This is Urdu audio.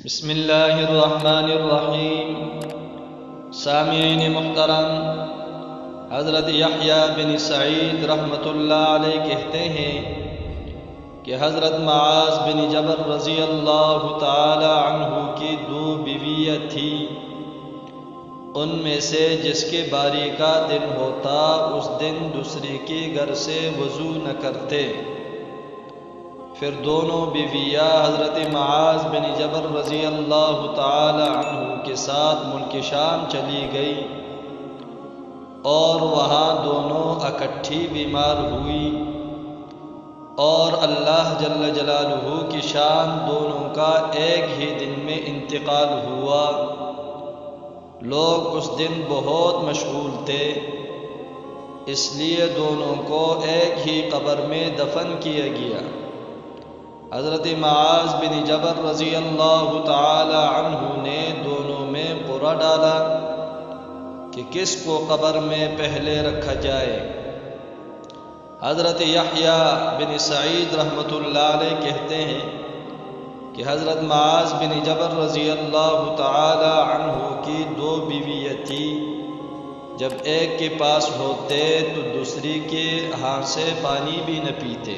بسم اللہ الرحمن الرحیم۔ سامعین محترم، حضرت یحییٰ بن سعید رحمۃ اللہ علیہ کہتے ہیں کہ حضرت معاذ بن جبل رضی اللہ تعالی عنہ کی 2 بیویاں تھیں۔ ان میں سے جس کے باری کا دن ہوتا اس دن دوسری کے گھر سے وضو نہ کرتے۔ پھر دونوں بیویاں حضرت معاذ بن جبل رضی اللہ تعالی عنہ کے ساتھ ملک شام چلی گئی اور وہاں دونوں اکٹھی بیمار ہوئی، اور اللہ جل جلالہ کی شان دونوں کا ایک ہی دن میں انتقال ہوا۔ لوگ اس دن بہت مشغول تھے، اس لیے دونوں کو ایک ہی قبر میں دفن کیا گیا۔ حضرت معاذ بن جبل رضی اللہ تعالی عنہ نے دونوں میں قرعہ ڈالا کہ کس کو قبر میں پہلے رکھا جائے۔ حضرت یحییٰ بن سعید رحمۃ اللہ علیہ کہتے ہیں کہ حضرت معاذ بن جبل رضی اللہ تعالی عنہ کی 2 بیویاں تھیں۔ جب ایک کے پاس ہوتے تو دوسری کے ہاتھ سے پانی بھی نہ پیتے۔